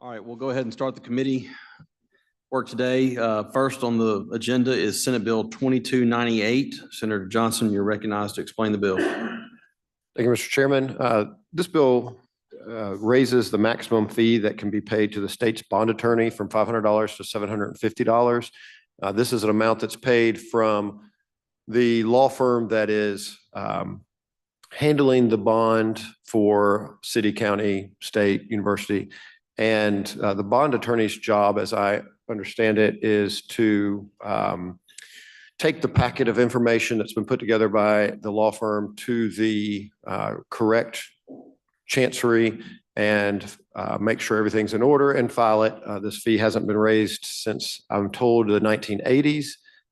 All right, we'll go ahead and start the committee work today. First on the agenda is Senate Bill 2298. Senator Johnson, you're recognized to explain the bill. Thank you, Mr. Chairman. This bill raises the maximum fee that can be paid to the state's bond attorney from $500 to $750. This is an amount that's paid from the law firm that is handling the bond for city, county, state, university. And the bond attorney's job, as I understand it, is to take the packet of information that's been put together by the law firm to the correct chancery and make sure everything's in order and file it. This fee hasn't been raised since, I'm told, the 1980s,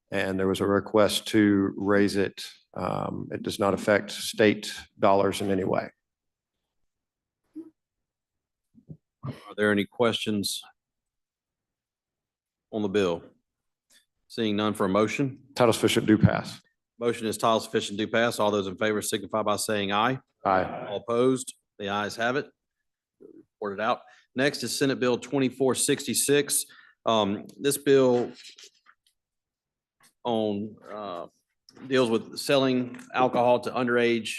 and there was a request to raise it. It does not affect state dollars in any way. Are there any questions on the bill? Seeing none for a motion. Title sufficient, do pass. Motion is title sufficient, do pass. All those in favor signify by saying aye. Aye. All opposed? The ayes have it. Report it out. Next is Senate Bill 2466. This bill deals with selling alcohol to underage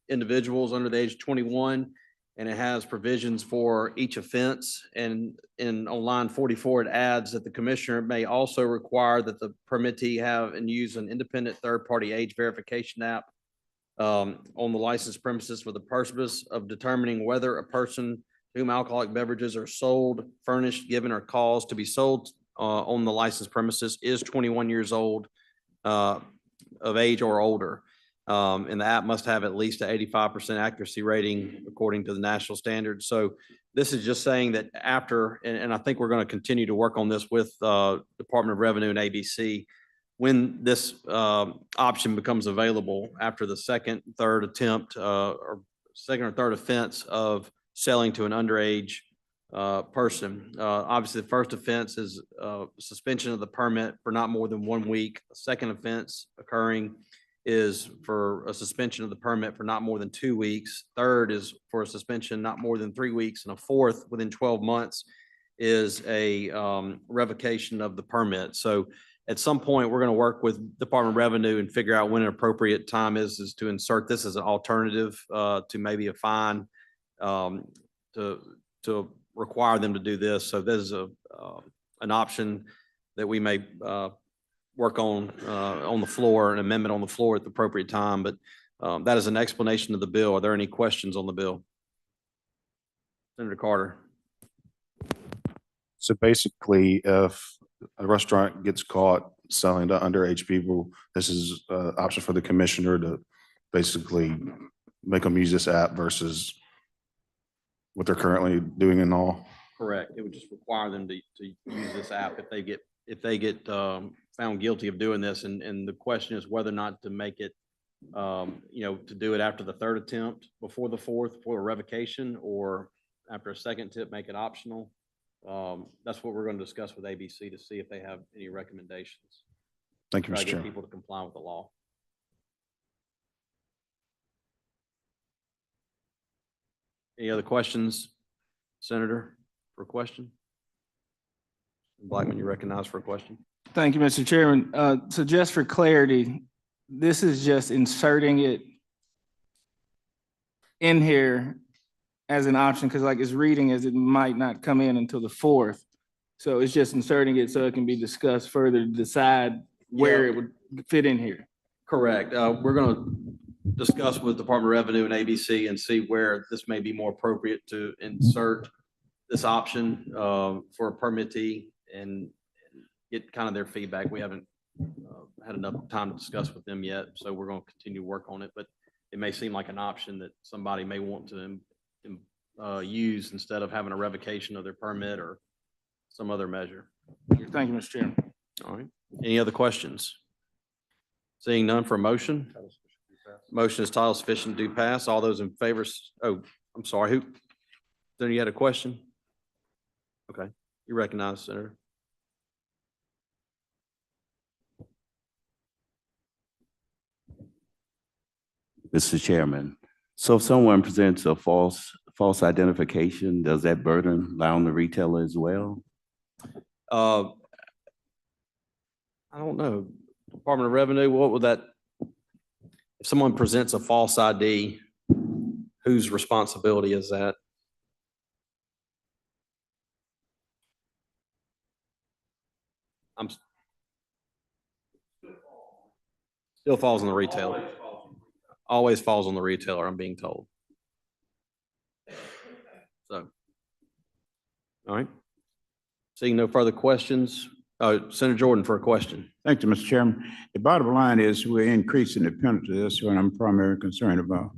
individuals under the age of 21. And it has provisions for each offense. And on line 44, it adds that the commissioner may also require that the permittee have and use an independent third-party age verification app on the licensed premises for the purpose of determining whether a person to whom alcoholic beverages are sold, furnished, given, or caused to be sold on the licensed premises is 21 years old of age or older. And the app must have at least an 85% accuracy rating according to the national standards. So this is just saying that after, and I think we're going to continue to work on this with Department of Revenue and ABC, when this option becomes available after the second, third attempt or second or third offense of selling to an underage person. Obviously, the first offense is suspension of the permit for not more than 1 week. The second offense occurring is for a suspension of the permit for not more than 2 weeks. Third is for a suspension not more than 3 weeks. And a fourth within 12 months is a revocation of the permit. So at some point, we're going to work with Department of Revenue and figure out when an appropriate time is to insert this as an alternative to maybe a fine to require them to do this. So this is an option that we may work on the floor, an amendment on the floor at the appropriate time. But that is an explanation of the bill. Are there any questions on the bill? Senator Carter. So basically, if a restaurant gets caught selling to underage people, this is an option for the commissioner to basically make them use this app versus what they're currently doing and all. Correct. It would just require them to use this app if they get found guilty of doing this. And the question is whether or not to make it, to do it after the third attempt, before the fourth for a revocation, or after a second tip, make it optional. That's what we're going to discuss with ABC to see if they have any recommendations. Thank you, Try Mr. to get Chairman. people to comply with the law. Any other questions, Senator, for a question? Blackman, you recognize for a question. Thank you, Mr. Chairman. So just for clarity, this is just inserting it in here as an option, because like it's reading as it might not come in until the fourth. So it's just inserting it so it can be discussed further to decide where it would fit in here. Correct. We're going to discuss with Department of Revenue and ABC and see where this may be more appropriate to insert this option for a permittee and get kind of their feedback. We haven't had enough time to discuss with them yet, so we're going to continue to work on it. But it may seem like an option that somebody may want to use instead of having a revocation of their permit or some other measure. Thank you, Mr. Chairman. All right. Any other questions? Seeing none for a motion. Motion is title sufficient, do pass. All those in favor. Oh, I'm sorry. Who? Then you had a question? Okay. You recognize, Senator. Mr. Chairman, so if someone presents a false false identification, does that burden lie on the retailer as well? I don't know. Department of Revenue, what would that, if someone presents a false ID, whose responsibility is that? I'm still falls on the retailer. Always falls on the retailer, I'm being told. So. All right. Seeing no further questions, Senator Jordan for a question. Thank you, Mr. Chairman. The bottom line is we're increasing the penalty. That's what I'm primarily concerned about.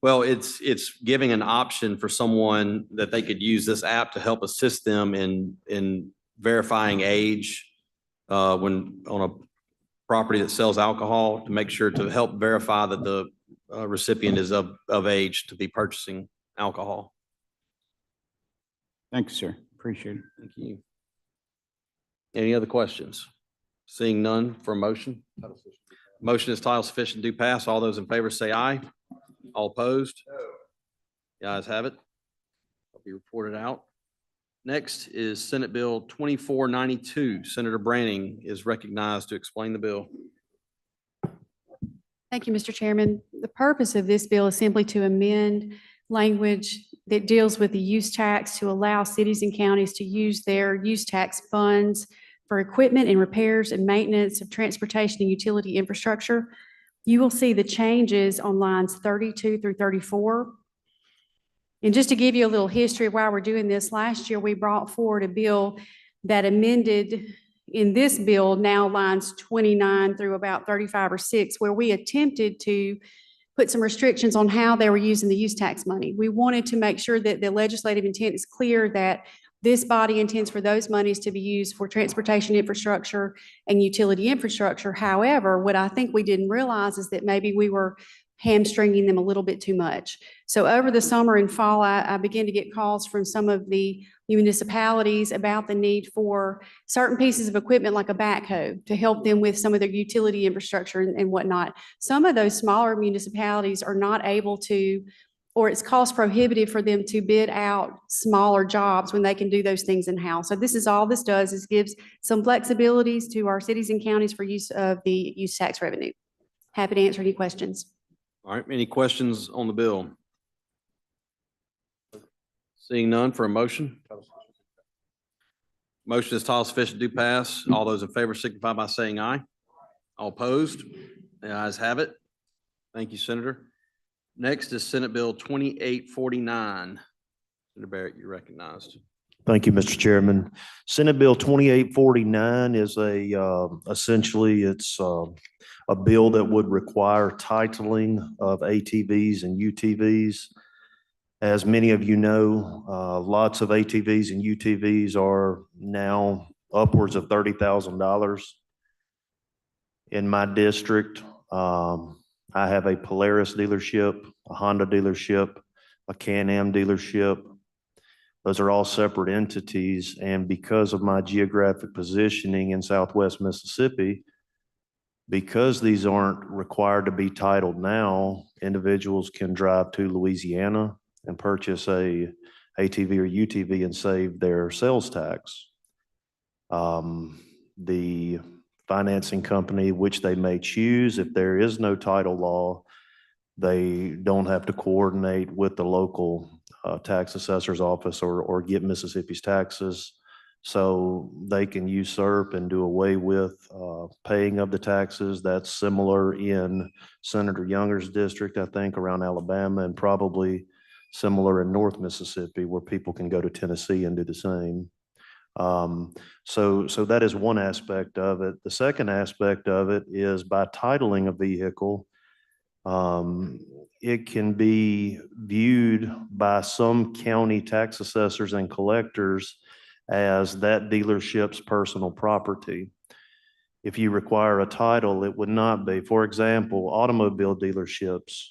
Well, it's giving an option for someone that they could use this app to help assist them in verifying age when on a property that sells alcohol, to make sure to help verify that the recipient is of age to be purchasing alcohol. Thank you, sir. Appreciate it. Thank you. Any other questions? Seeing none for a motion? Motion is title sufficient to pass. All those in favor say aye. All opposed? The ayes have it. I'll be reported out. Next is Senate Bill 2492. Senator Branning is recognized to explain the bill. Thank you, Mr. Chairman. The purpose of this bill is simply to amend language that deals with the use tax to allow cities and counties to use their use tax funds for equipment and repairs and maintenance of transportation and utility infrastructure. You will see the changes on lines 32 through 34. And just to give you a little history of why we're doing this, last year we brought forward a bill that amended in this bill now lines 29 through about 35 or 6, where we attempted to put some restrictions on how they were using the use tax money. We wanted to make sure that the legislative intent is clear, that this body intends for those monies to be used for transportation infrastructure and utility infrastructure. However, what I think we didn't realize is that maybe we were hamstringing them a little bit too much. So over the summer and fall, I began to get calls from some of the municipalities about the need for certain pieces of equipment like a backhoe to help them with some of their utility infrastructure and whatnot. Some of those smaller municipalities are not able to, or it's cost prohibitive for them to bid out smaller jobs when they can do those things in-house. So this is all this does, is gives some flexibilities to our cities and counties for use of the use tax revenue. Happy to answer any questions. All right, any questions on the bill? Seeing none for a motion? Motion is title sufficient to pass. All those in favor signify by saying aye. All opposed? The ayes have it. Thank you, Senator. Next is Senate Bill 2849. Senator Barrett, you're recognized. Thank you, Mr. Chairman. Senate Bill 2849 is essentially it's a bill that would require titling of ATVs and UTVs. As many of you know, lots of ATVs and UTVs are now upwards of $30,000. In my district, I have a Polaris dealership, a Honda dealership, a Can-Am dealership. Those are all separate entities, and because of my geographic positioning in Southwest Mississippi, because these aren't required to be titled now, individuals can drive to Louisiana and purchase a ATV or UTV and save their sales tax. The financing company, which they may choose, if there is no title law, they don't have to coordinate with the local tax assessor's office or get Mississippi's taxes. So they can usurp and do away with paying of the taxes. That's similar in Senator Younger's district, I think, around Alabama, and probably similar in North Mississippi, where people can go to Tennessee and do the same. So that is one aspect of it. The second aspect of it is by titling a vehicle, it can be viewed by some county tax assessors and collectors as that dealership's personal property. If you require a title, it would not be. For example, automobile dealerships,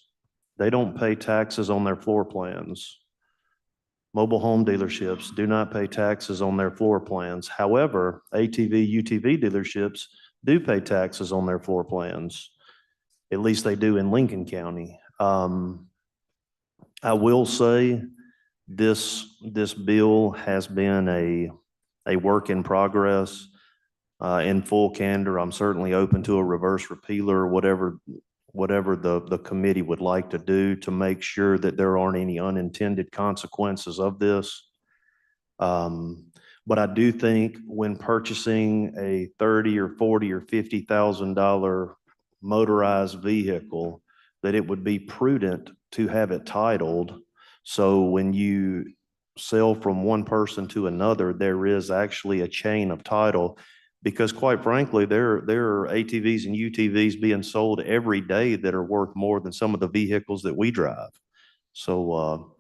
they don't pay taxes on their floor plans. Mobile home dealerships do not pay taxes on their floor plans. However, ATV, UTV dealerships do pay taxes on their floor plans. At least they do in Lincoln County. I will say This bill has been a work in progress. In full candor, I'm certainly open to a reverse repealer, whatever the committee would like to do to make sure that there aren't any unintended consequences of this. But I do think when purchasing a $30 or $40 or $50,000 motorized vehicle, that it would be prudent to have it titled. So when you sell from one person to another, there is actually a chain of title. Because quite frankly, there are ATVs and UTVs being sold every day that are worth more than some of the vehicles that we drive. So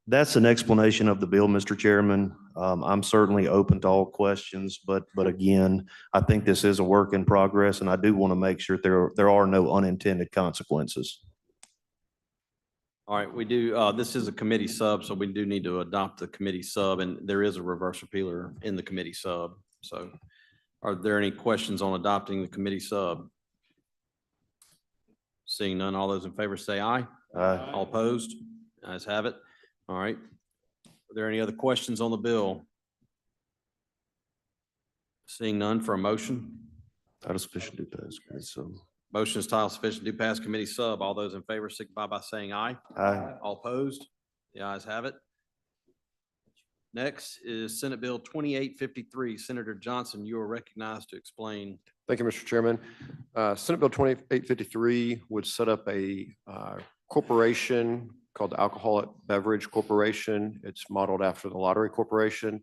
that's an explanation of the bill, Mr. Chairman. I'm certainly open to all questions, but again, I think this is a work in progress, and I do want to make sure there are no unintended consequences. All right, we do, this is a committee sub, so we do need to adopt the committee sub, and there is a reverse repealer in the committee sub. So are there any questions on adopting the committee sub? Seeing none, all those in favor say aye. Aye. All opposed? Ayes have it. All right. Are there any other questions on the bill? Seeing none, for a motion? Out of sufficient due pass. So, Motion is title sufficient to pass committee sub. All those in favor signify by saying aye. aye. All opposed? The ayes have it. Next is Senate Bill 2853. Senator Johnson, you are recognized to explain. Thank you, Mr. Chairman. Senate Bill 2853 would set up a corporation called the Alcoholic Beverage Corporation. It's modeled after the Lottery Corporation.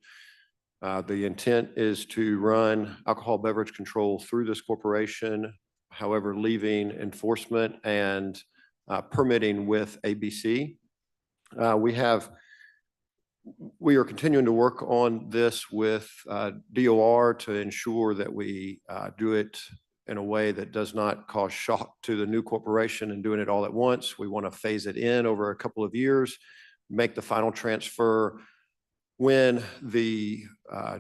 The intent is to run alcohol beverage control through this corporation, however, leaving enforcement and permitting with ABC. We are continuing to work on this with DOR to ensure that we do it in a way that does not cause shock to the new corporation and doing it all at once. We want to phase it in over a couple of years, make the final transfer when the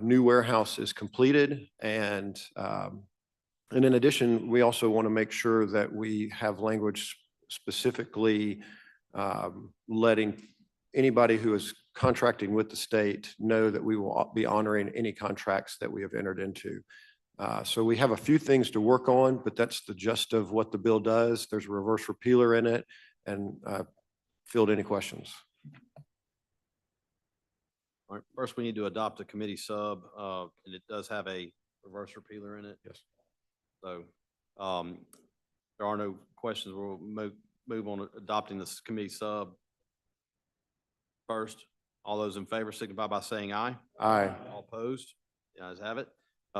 new warehouse is completed. And in addition, we also want to make sure that we have language specifically letting anybody who is contracting with the state know that we will be honoring any contracts that we have entered into. So we have a few things to work on, but that's the gist of what the bill does. There's a reverse repealer in it, and field any questions. All right, first we need to adopt a committee sub, and it does have a reverse repealer in it. Yes. So there are no questions. We'll move on to adopting this committee sub. First, all those in favor signify by saying aye. Aye. All opposed? The ayes have it.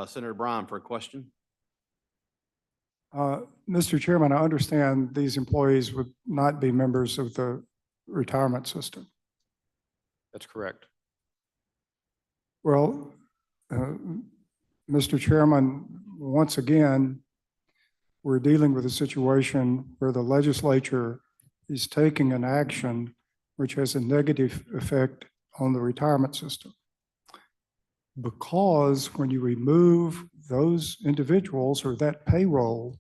Senator Bryan for a question. Mr. Chairman, I understand these employees would not be members of the retirement system. That's correct. Well, Mr. Chairman, once again, we're dealing with a situation where the legislature is taking an action which has a negative effect on the retirement system. Because when you remove those individuals or that payroll,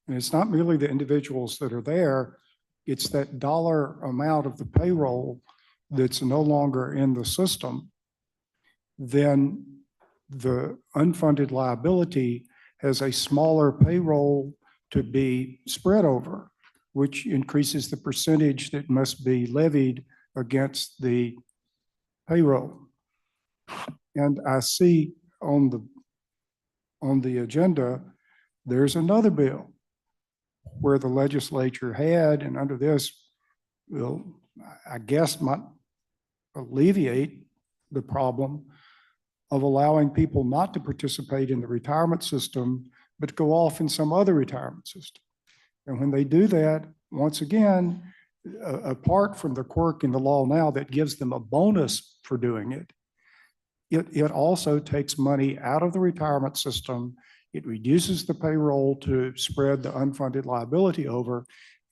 and it's not merely the individuals that are there, it's that dollar amount of the payroll that's no longer in the system, then the unfunded liability has a smaller payroll to be spread over, which increases the percentage that must be levied against the payroll. And I see on the agenda, there's another bill where the legislature had, and under this will, I guess, might alleviate the problem of allowing people not to participate in the retirement system, but go off in some other retirement system. And when they do that, once again, apart from the quirk in the law now that gives them a bonus for doing it, it also takes money out of the retirement system. It reduces the payroll to spread the unfunded liability over.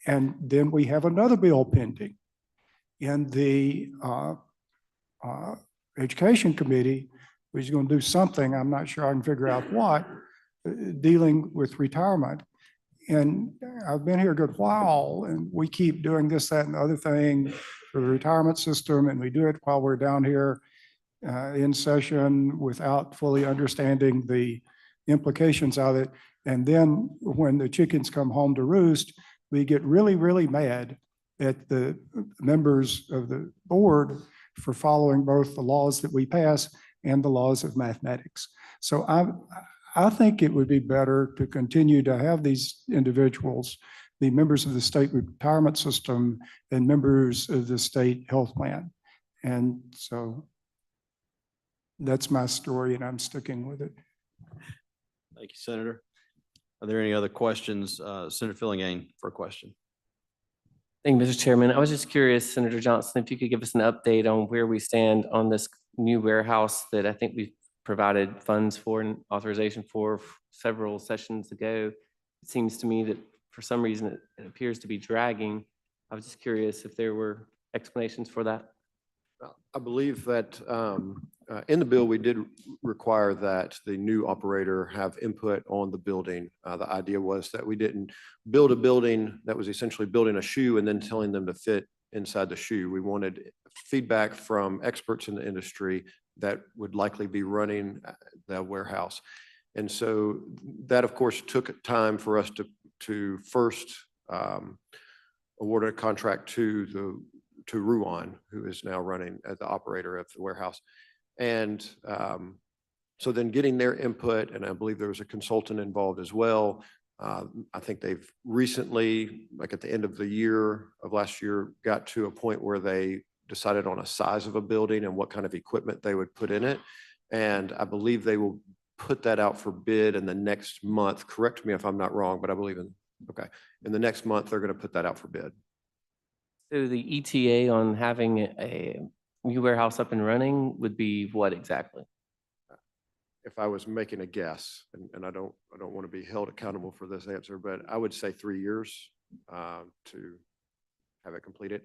And then we have another bill pending in the Education Committee, which is going to do something, I'm not sure I can figure out what, dealing with retirement. And I've been here a good while, and we keep doing this, that, and the other thing for the retirement system, and we do it while we're down here in session without fully understanding the implications of it. And then when the chickens come home to roost, we get really, really mad at the members of the board for following both the laws that we pass and the laws of mathematics. So I think it would be better to continue to have these individuals be members of the state retirement system and members of the state health plan. And so that's my story, and I'm sticking with it. Thank you, Senator. Are there any other questions? Senator Fillingham for a question. Thank you, Mr. Chairman. I was just curious, Senator Johnson, if you could give us an update on where we stand on this new warehouse that I think we've provided funds for and authorization for several sessions ago. It seems to me that for some reason it appears to be dragging. I was just curious if there were explanations for that. I believe that in the bill, we did require that the new operator have input on the building. The idea was that we didn't build a building that was essentially building a shoe and then telling them to fit inside the shoe. We wanted feedback from experts in the industry that would likely be running the warehouse. And so that, of course, took time for us to first award a contract to Ruan, who is now running as the operator of the warehouse. And so then getting their input, and I believe there was a consultant involved as well. I think they've recently, like at the end of the year of last year, got to a point where they decided on a size of a building and what kind of equipment they would put in it. And I believe they will put that out for bid in the next month. Correct me if I'm not wrong, but I believe in the next month, they're going to put that out for bid. So the ETA on having a new warehouse up and running would be what exactly? If I was making a guess, and I don't want to be held accountable for this answer, but I would say 3 years to have it completed.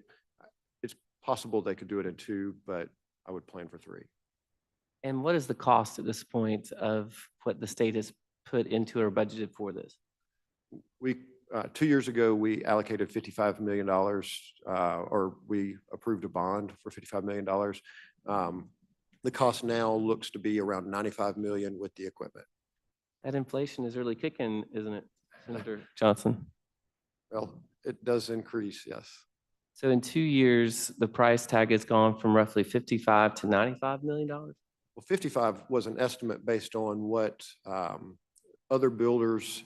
It's possible they could do it in 2, but I would plan for 3. And what is the cost at this point of what the state has put into or budgeted for this? We 2 years ago, we allocated $55 million, or we approved a bond for $55 million. The cost now looks to be around $95 million with the equipment. That inflation is really kicking, isn't it, Senator Johnson? Well, it does increase, yes. So in 2 years, the price tag has gone from roughly $55 to $95 million? Well, 55 was an estimate based on what other builders,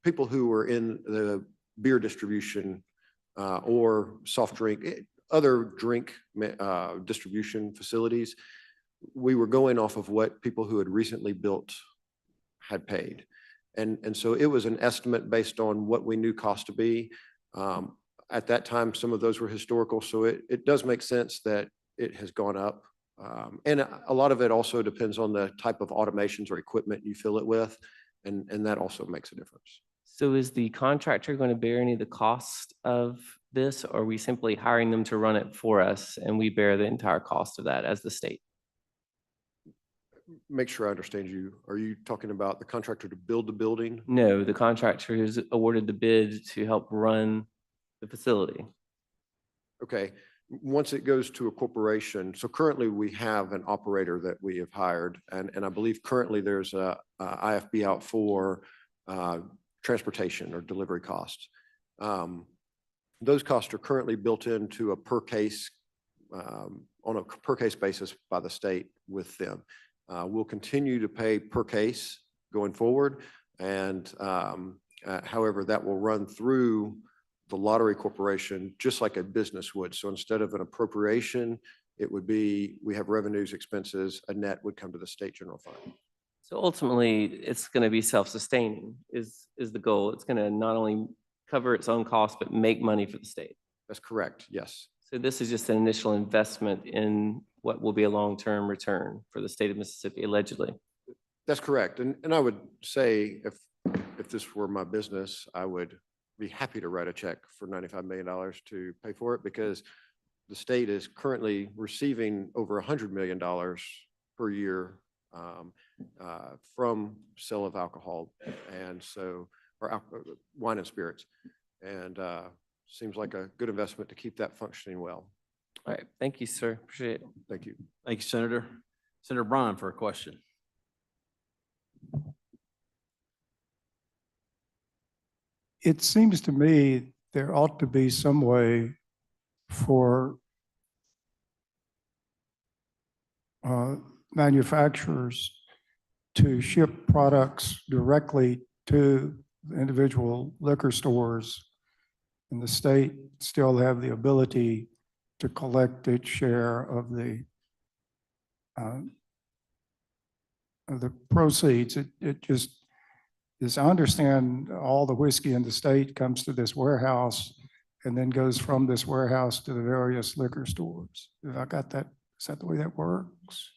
people who were in the beer distribution or soft drink, other drink distribution facilities. We were going off of what people who had recently built had paid. And so it was an estimate based on what we knew cost to be. At that time, some of those were historical, so it does make sense that it has gone up. And a lot of it also depends on the type of automations or equipment you fill it with, and that also makes a difference. So is the contractor going to bear any of the cost of this, or are we simply hiring them to run it for us and we bear the entire cost of that as the state? Make sure I understand you. Are you talking about the contractor to build the building? No, the contractor who's awarded the bid to help run the facility. Okay, once it goes to a corporation, so currently we have an operator that we have hired, and I believe currently there's a IFB out for transportation or delivery costs. Those costs are currently built into a per case, on a per case basis by the state with them. We'll continue to pay per case going forward, and however, that will run through the lottery corporation, just like a business would. So instead of an appropriation, it would be, we have revenues, expenses, a net would come to the state general fund. So ultimately, it's going to be self-sustaining is the goal. It's going to not only cover its own costs, but make money for the state. That's correct, yes. So this is just an initial investment in what will be a long-term return for the state of Mississippi, allegedly. That's correct. And I would say if this were my business, I would be happy to write a check for $95 million to pay for it, because the state is currently receiving over $100 million per year from sale of alcohol, and so, or wine and spirits. And seems like a good investment to keep that functioning well. All right, thank you, sir. Appreciate it. Thank you. Thank you, Senator. Senator Bryan for a question. It seems to me there ought to be some way for manufacturers to ship products directly to the individual liquor stores, and the state still have the ability to collect its share of the proceeds. It just is, I understand all the whiskey in the state comes to this warehouse and then goes from this warehouse to the various liquor stores. Have I got that? Is that the way that works?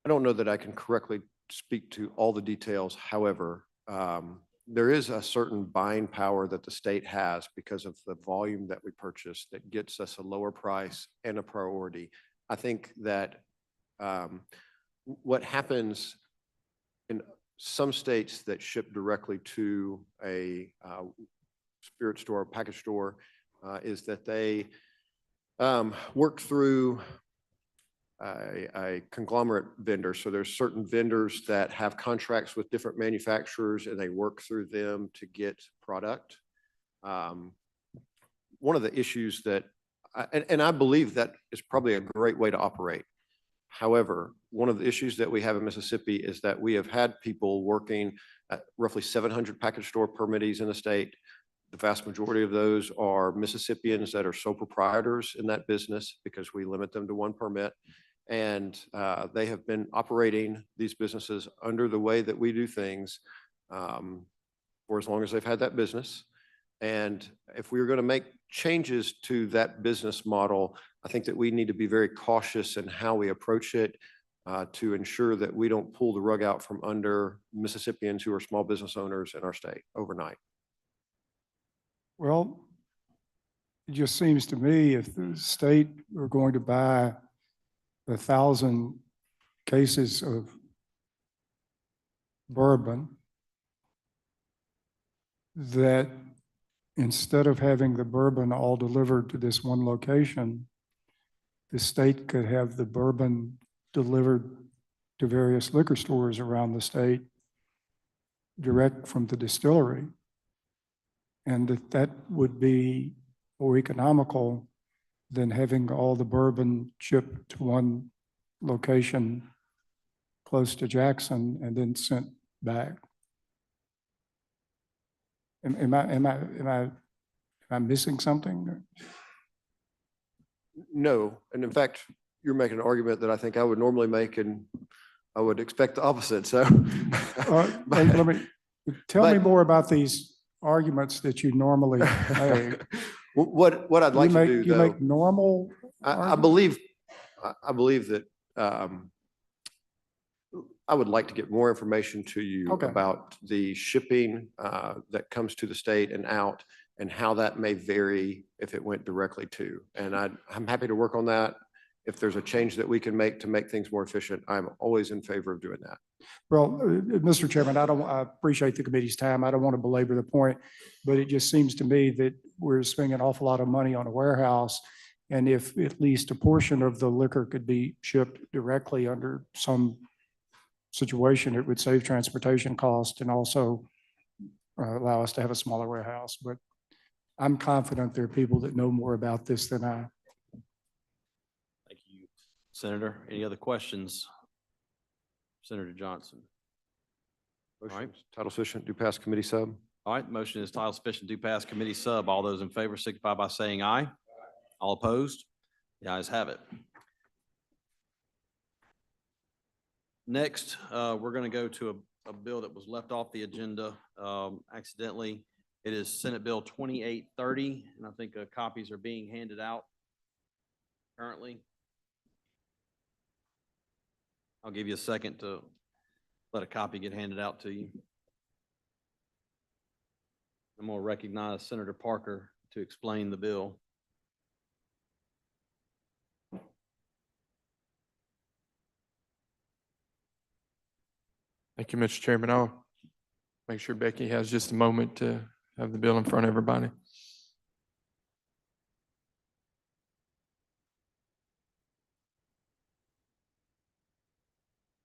I don't know that I can correctly speak to all the details. However, there is a certain buying power that the state has because of the volume that we purchase that gets us a lower price and a priority. I think that what happens in some states that ship directly to a spirit store, package store, is that they work through a conglomerate vendor. So there's certain vendors that have contracts with different manufacturers and they work through them to get product. One of the issues that, and I believe that is probably a great way to operate. However, one of the issues that we have in Mississippi is that we have had people working at roughly 700 package store permittees in the state. The vast majority of those are Mississippians that are sole proprietors in that business because we limit them to one permit. And they have been operating these businesses under the way that we do things for as long as they've had that business. And if we were going to make changes to that business model, I think that we need to be very cautious in how we approach it to ensure that we don't pull the rug out from under Mississippians who are small business owners in our state overnight. Well, it just seems to me if the state were going to buy 1,000 cases of bourbon, that instead of having the bourbon all delivered to this one location, the state could have the bourbon delivered to various liquor stores around the state direct from the distillery. And that would be more economical than having all the bourbon shipped to one location close to Jackson and then sent back. Am I missing something? No, and in fact, you're making an argument that I think I would normally make, and I would expect the opposite. So, Let me tell me more about these arguments that you normally make. What I'd like to do, You though, make normal. I believe that I would like to get more information to you Okay. about the shipping that comes to the state and out, and how that may vary if it went directly to. And I'm happy to work on that. If there's a change that we can make to make things more efficient, I'm always in favor of doing that. Well, Mr. Chairman, I appreciate the committee's time. I don't want to belabor the point, but it just seems to me that we're spending an awful lot of money on a warehouse. And if at least a portion of the liquor could be shipped directly under some situation, it would save transportation costs and also allow us to have a smaller warehouse. But I'm confident there are people that know more about this than I. Thank you, Senator. Any other questions? Senator Johnson. Motion right. is title sufficient, do pass committee sub. All right, motion is title sufficient, do pass committee sub. All those in favor signify by saying aye. All opposed? The ayes have it. Next, we're going to go to a bill that was left off the agenda accidentally. It is Senate Bill 2830, and I think copies are being handed out currently. I'll give you a second to let a copy get handed out to you. I'm going to recognize Senator Parker to explain the bill. Thank you, Mr. Chairman. I'll make sure Becky has just a moment to have the bill in front of everybody.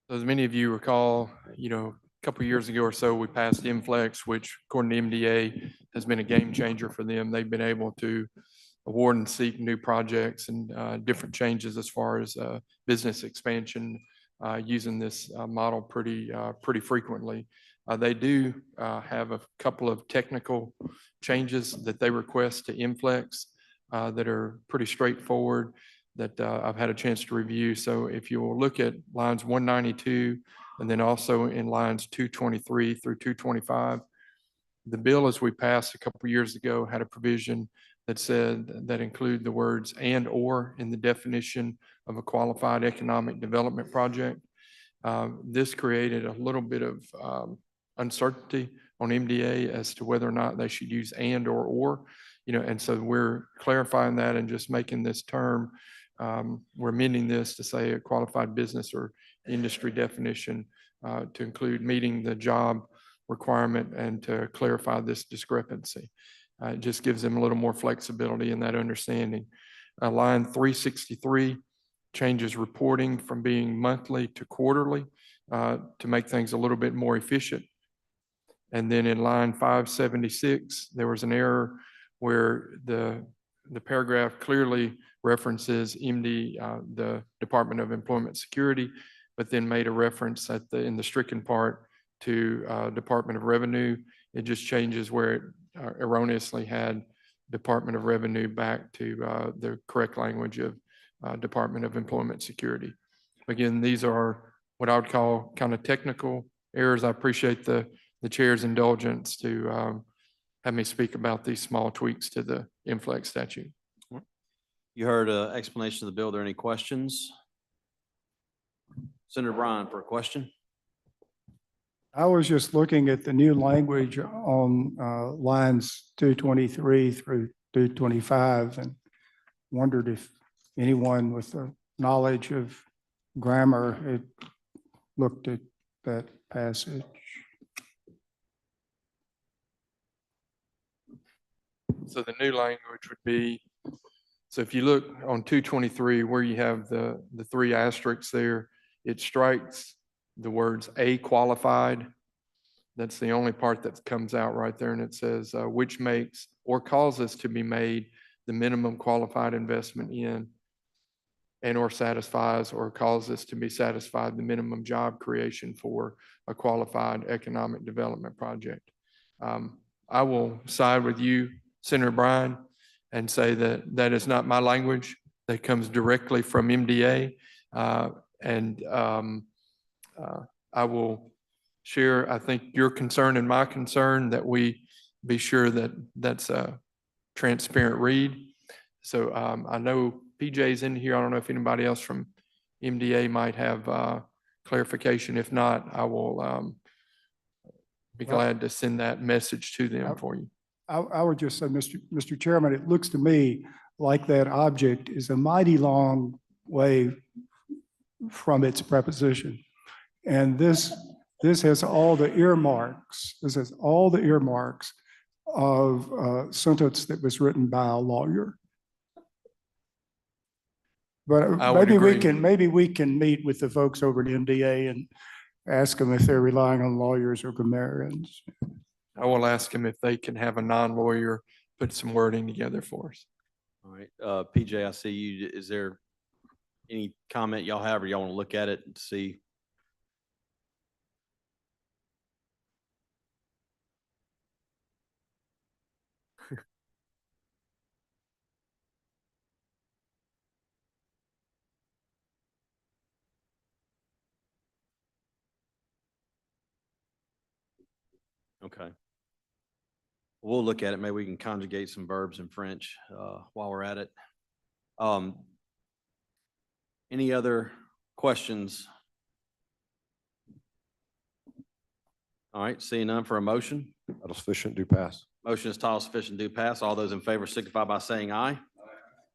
As many of you recall, a couple of years ago or so, we passed Inflex, which according to MDA has been a game changer for them. They've been able to award and seek new projects and different changes as far as business expansion using this model pretty frequently. They do have a couple of technical changes that they request to Inflex that are pretty straightforward that I've had a chance to review. So if you will look at lines 192 and then also in lines 223 through 225, the bill as we passed a couple of years ago had a provision that said that include the words and or in the definition of a qualified economic development project. This created a little bit of uncertainty on MDA as to whether or not they should use and or, and so we're clarifying that and just making this term, we're amending this to say a qualified business or industry definition to include meeting the job requirement and to clarify this discrepancy. It just gives them a little more flexibility in that understanding. Line 363 changes reporting from being monthly to quarterly to make things a little bit more efficient. And then in line 576, there was an error where the paragraph clearly references the Department of Employment Security, but then made a reference in the stricken part to Department of Revenue. It just changes where it erroneously had Department of Revenue back to the correct language of Department of Employment Security. Again, these are what I would call kind of technical errors. I appreciate the chair's indulgence to have me speak about these small tweaks to the Inflex statute. You heard an explanation of the bill. Are there any questions? Senator Bryan for a question. I was just looking at the new language on lines 223 through 225 and wondered if anyone with the knowledge of grammar had looked at that passage. So the new language would be, so if you look on 223 where you have the three asterisks there, it strikes the words a qualified. That's the only part that comes out right there. And it says, which makes or causes to be made the minimum qualified investment in and or satisfies or causes to be satisfied the minimum job creation for a qualified economic development project. I will side with you, Senator Bryan, and say that that is not my language. That comes directly from MDA. I will share, I think, your concern and my concern that we be sure that that's a transparent read. So I know PJ's in here. I don't know if anybody else from MDA might have clarification. If not, I will be glad to send that message to them for you. I would just say, Mr. Chairman, it looks to me like that object is a mighty long way from its preposition. And this has all the earmarks. This has all the earmarks of a sentence that was written by a lawyer. But maybe we can meet with the folks over at MDA and ask them if they're relying on lawyers or grammarians. I will ask them if they can have a non-lawyer put some wording together for us. All right, PJ, I see you. Is there any comment y'all have, or y'all want to look at it and see? Okay. We'll look at it. Maybe we can conjugate some verbs in French while we're at it. Any other questions? All right, seeing none for a motion. Title sufficient, do pass. Motion is title sufficient, do pass. All those in favor signify by saying aye.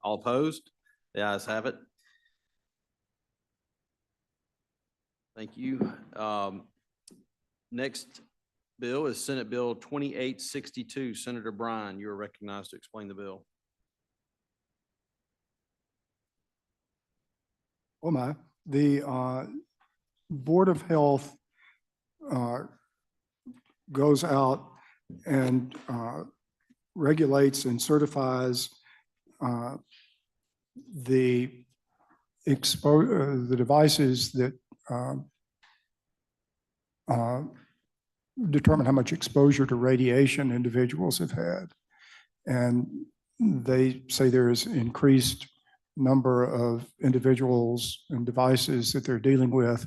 All opposed? The ayes have it. Thank you. Next bill is Senate Bill 2862. Senator Bryan, you are recognized to explain the bill. Oh my, Board of Health goes out and regulates and certifies the the devices that determine how much exposure to radiation individuals have had. And they say there is increased number of individuals and devices that they're dealing with.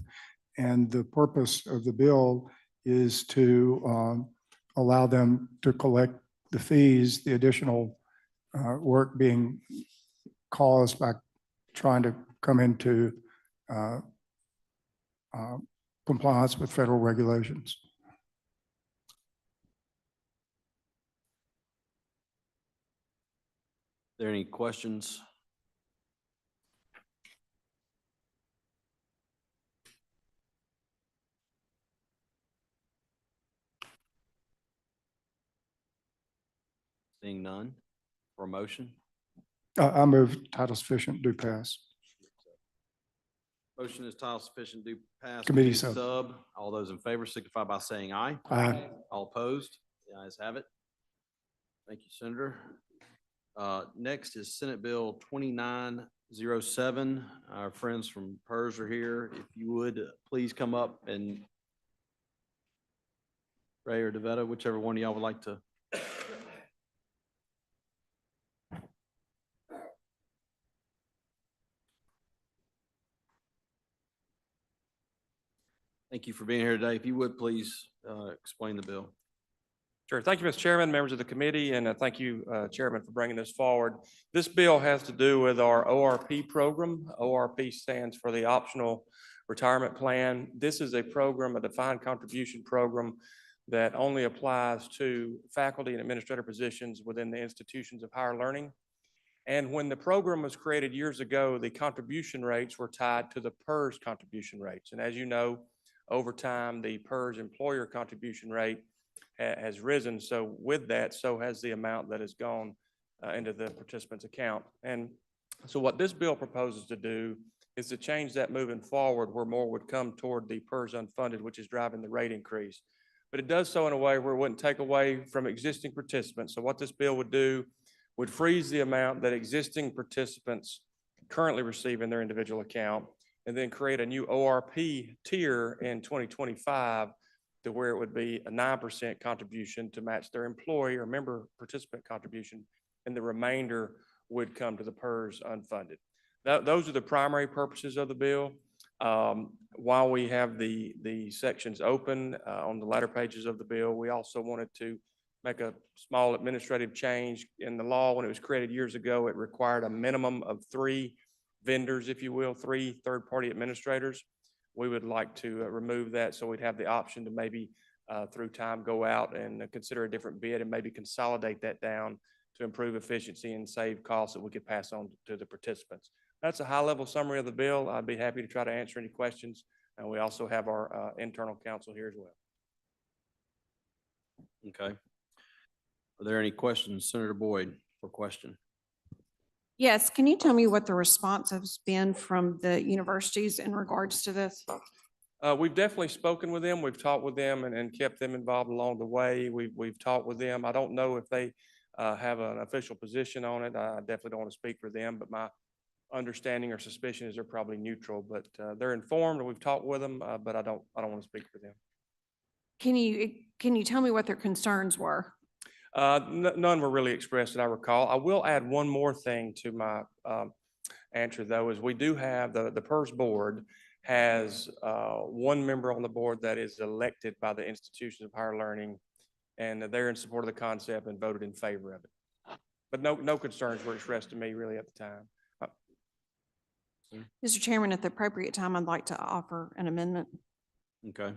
And the purpose of the bill is to allow them to collect the fees, the additional work being caused by trying to come into compliance with federal regulations. Are there any questions? Seeing none, for a motion? I move title sufficient, do pass. Motion is title sufficient, do pass. Committee Committee sub. All those in favor signify by saying aye. Aye. All opposed? The ayes have it. Thank you, Senator. Next is Senate Bill 2907. Our friends from PERS are here. If you would, please come up, and Ray or DeVetta, whichever one of y'all would like to. Thank you for being here today. If you would, please explain the bill. Sure. Thank you, Mr. Chairman, members of the committee, and thank you, Chairman, for bringing this forward. This bill has to do with our ORP program. ORP stands for the Optional Retirement Plan. This is a program, a defined contribution program that only applies to faculty and administrative positions within the institutions of higher learning. And when the program was created years ago, the contribution rates were tied to the PERS contribution rates. And as you know, over time, the PERS employer contribution rate has risen. So with that, so has the amount that has gone into the participant's account. And so what this bill proposes to do is to change that moving forward, where more would come toward the PERS unfunded, which is driving the rate increase. But it does so in a way where it wouldn't take away from existing participants. So what this bill would do would freeze the amount that existing participants currently receive in their individual account, and then create a new ORP tier in 2025 to where it would be a 9% contribution to match their employee or member participant contribution, and the remainder would come to the PERS unfunded. Those are the primary purposes of the bill. While we have the sections open on the latter pages of the bill, we also wanted to make a small administrative change in the law. When it was created years ago, it required a minimum of 3 vendors, if you will, 3 third-party administrators. We would like to remove that, so we'd have the option to maybe through time go out and consider a different bid and maybe consolidate that down to improve efficiency and save costs that we could pass on to the participants. That's a high-level summary of the bill. I'd be happy to try to answer any questions. And we also have our internal counsel here as well. Okay. Are there any questions? Senator Boyd for question. Yes, can you tell me what the response has been from the universities in regards to this? We've definitely spoken with them. We've talked with them and kept them involved along the way. We've talked with them. I don't know if they have an official position on it. I definitely don't want to speak for them, but my understanding or suspicion is they're probably neutral, but they're informed and we've talked with them, but I don't want to speak for them. Can you tell me what their concerns were? None were really expressed that I recall. I will add one more thing to my answer, though, is we do have the PERS board has one member on the board that is elected by the institutions of higher learning, and they're in support of the concept and voted in favor of it. But no concerns were expressed to me really at the time. Mr. Chairman, at the appropriate time, I'd like to offer an amendment. Okay.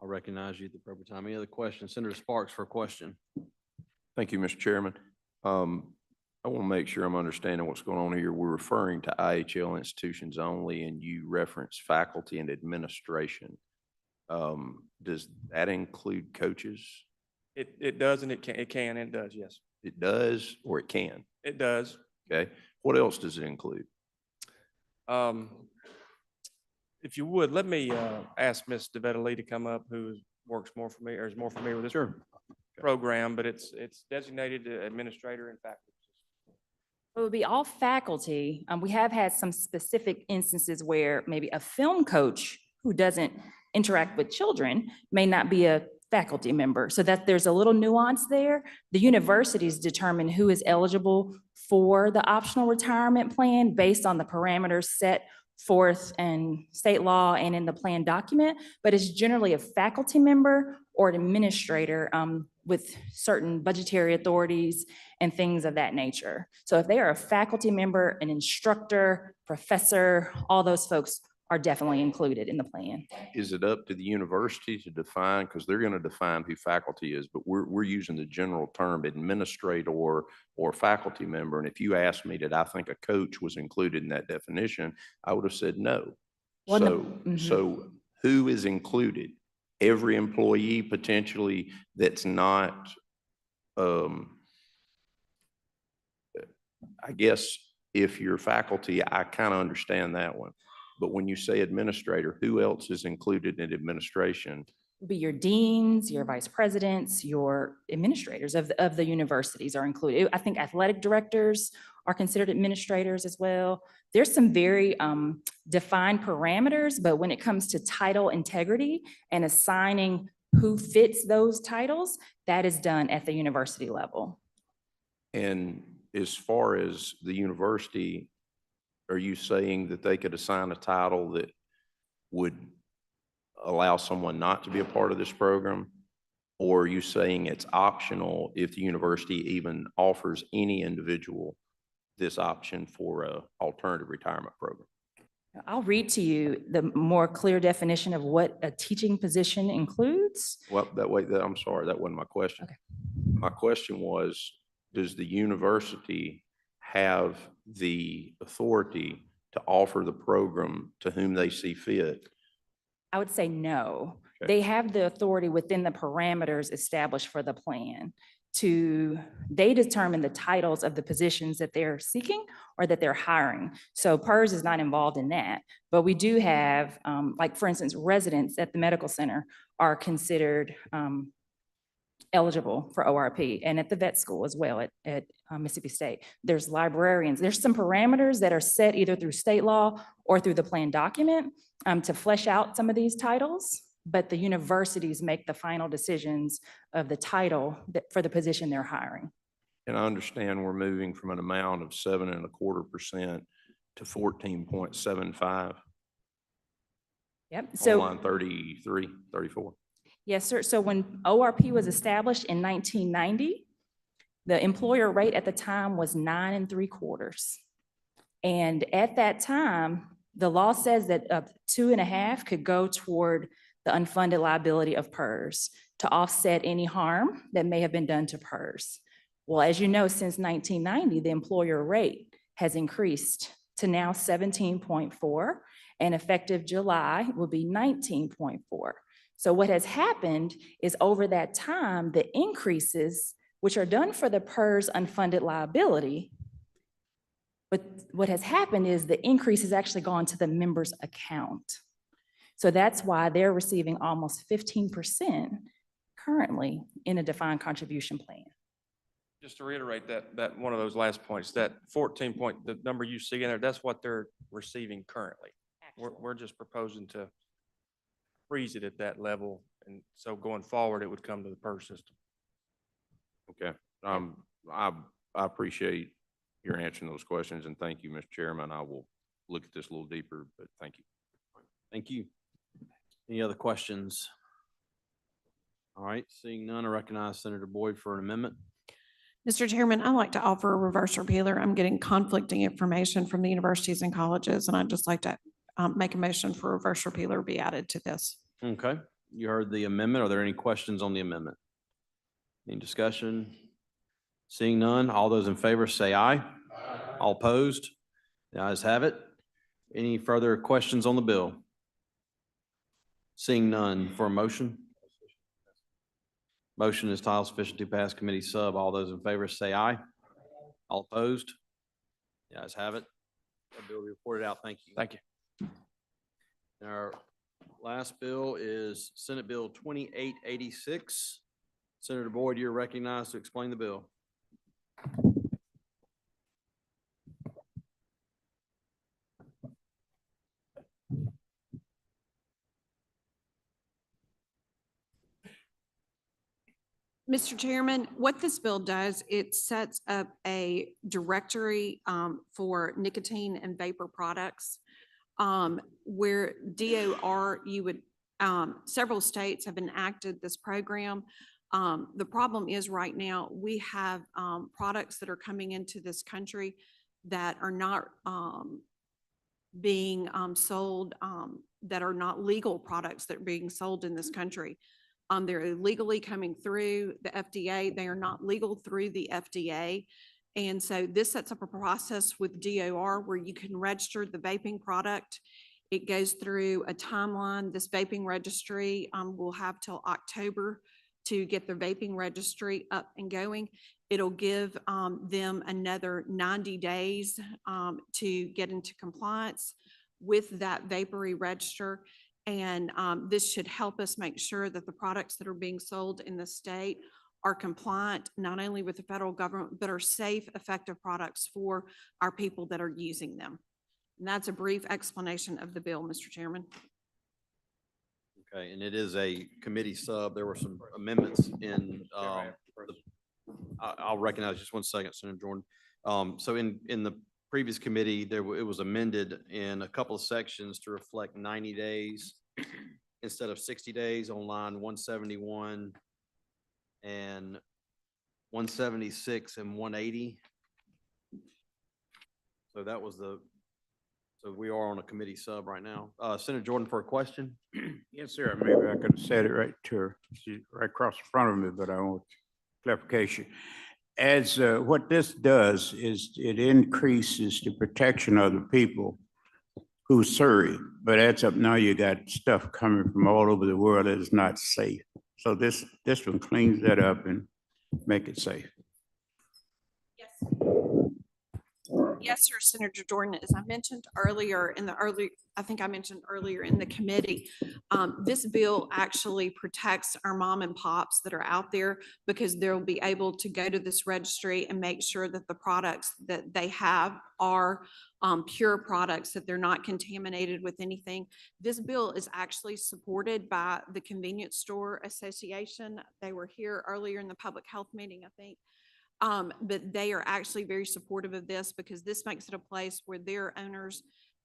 I'll recognize you at the appropriate time. Any other questions? Senator Sparks for a question. Thank you, Mr. Chairman. I want to make sure I'm understanding what's going on here. We're referring to IHL institutions only, and you reference faculty and administration. Does that include coaches? It does, and it can, and it does, yes. It does, or it can? It does. Okay. What else does it include? If you would, let me ask Ms. DeVetta Lee to come up, who works more familiar, or is more familiar with this program, but it's designated administrator and faculty. It would be all faculty. We have had some specific instances where maybe a film coach who doesn't interact with children may not be a faculty member. So that there's a little nuance there. The universities determine who is eligible for the optional retirement plan based on the parameters set forth in state law and in the plan document, but it's generally a faculty member or an administrator with certain budgetary authorities and things of that nature. So if they are a faculty member, an instructor, professor, all those folks are definitely included in the plan. Is it up to the university to define, because they're going to define who faculty is, but we're using the general term administrator or faculty member. And if you asked me, did I think a coach was included in that definition, I would have said no. Well, So who is included? Every employee potentially that's not, I guess if you're faculty, I kind of understand that one. But when you say administrator, who else is included in administration? Be your deans, your vice presidents, your administrators of the universities are included. I think athletic directors are considered administrators as well. There's some very defined parameters, but when it comes to title integrity and assigning who fits those titles, that is done at the university level. And as far as the university, are you saying that they could assign a title that would allow someone not to be a part of this program? Or are you saying it's optional if the university even offers any individual this option for a alternative retirement program? I'll read to you the more clear definition of what a teaching position includes. Well, I'm sorry, that wasn't my question. Okay. My question was, does the university have the authority to offer the program to whom they see fit? I would say no. Okay. They have the authority within the parameters established for the plan they determine the titles of the positions that they're seeking or that they're hiring. So PERS is not involved in that, but we do have, like for instance, residents at the medical center are considered eligible for ORP, and at the vet school as well at Mississippi State. There's librarians. There's some parameters that are set either through state law or through the plan document to flesh out some of these titles, but the universities make the final decisions of the title for the position they're hiring. And I understand we're moving from an amount of 7.25% to 14.75. Yep. On So line 33, 34. yes, sir. So when ORP was established in 1990, the employer rate at the time was 9 3/4. And at that time, the law says that 2.5 could go toward the unfunded liability of PERS to offset any harm that may have been done to PERS. Well, as you know, since 1990, the employer rate has increased to now 17.4, and effective July will be 19.4. So what has happened is over that time, the increases, which are done for the PERS unfunded liability, but what has happened is the increase has actually gone to the member's account. So that's why they're receiving almost 15% currently in a defined contribution plan. Just to reiterate that one of those last points, that 14 point, the number you see in there, that's what they're receiving currently. We're just proposing to freeze it at that level. And so going forward, it would come to the PERS system. Okay. I appreciate your answering those questions, and thank you, Mr. Chairman. I will look at this a little deeper, but thank you. Thank you. Any other questions? All right, seeing none, I recognize Senator Boyd for an amendment. Mr. Chairman, I'd like to offer a reverse repealer. I'm getting conflicting information from the universities and colleges, and I'd just like to make a motion for reverse repealer be added to this. Okay, you heard the amendment. Are there any questions on the amendment? Any discussion? Seeing none, all those in favor say aye. Aye. All opposed? The ayes have it. Any further questions on the bill? Seeing none, for a motion? Motion is title sufficient to pass committee sub. All those in favor say aye. All opposed? The ayes have it. That bill will be reported out. Thank you. Thank you. Our last bill is Senate Bill 2886. Senator Boyd, you're recognized to explain the bill. Mr. Chairman, what this bill does, it sets up a directory for nicotine and vapor products where DOR, several states have enacted this program. The problem is right now, we have products that are coming into this country that are not being sold, that are not legal products that are being sold in this country. They're illegally coming through the FDA. They are not legal through the FDA. And so this sets up a process with DOR where you can register the vaping product. It goes through a timeline. This vaping registry will have till October to get their vaping registry up and going. It'll give them another 90 days to get into compliance with that vapory register. And this should help us make sure that the products that are being sold in the state are compliant, not only with the federal government, but are safe, effective products for our people that are using them. And that's a brief explanation of the bill, Mr. Chairman. Okay, and it is a committee sub. There were some amendments in, I'll recognize just one second, Senator Jordan. So in the previous committee, it was amended in a couple of sections to reflect 90 days instead of 60 days on line 171 and 176 and 180. So that was so we are on a committee sub right now. Senator Jordan for a question. Yes, sir. Maybe I could have said it right to her. She's right across the front of me, but I want clarification. As what this does is it increases the protection of the people who serve, but adds up now you got stuff coming from all over the world that is not safe. So this one cleans that up and make it safe. Yes, sir, Senator Jordan. As I mentioned earlier I think I mentioned earlier in the committee, this bill actually protects our mom and pops that are out there because they'll be able to go to this registry and make sure that the products that they have are pure products, that they're not contaminated with anything. This bill is actually supported by the Convenience Store Association. They were here earlier in the public health meeting, I think. But they are actually very supportive of this because this makes it a place where their owners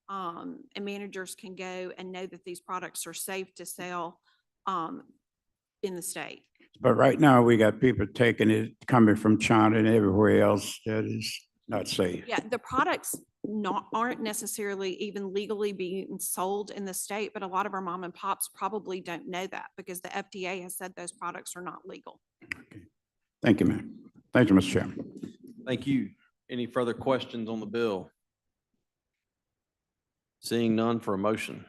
and managers can go and know that these products are safe to sell in the state. But right now we got people taking it, coming from China and everywhere else that is not safe. Yeah, the products aren't necessarily even legally being sold in the state, but a lot of our mom and pops probably don't know that because the FDA has said those products are not legal. Okay. Thank you, ma'am. Thank you, Mr. Chairman. Thank you. Any further questions on the bill? Seeing none for a motion.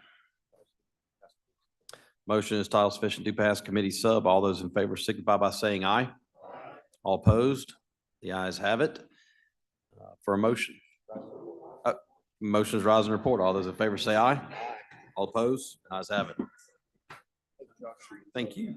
Motion is title sufficient to pass committee sub. All those in favor signify by saying aye. All opposed? The ayes have it. For a motion. Motion is rise and report. All those in favor say aye. All opposed? Ayes have it. Thank you.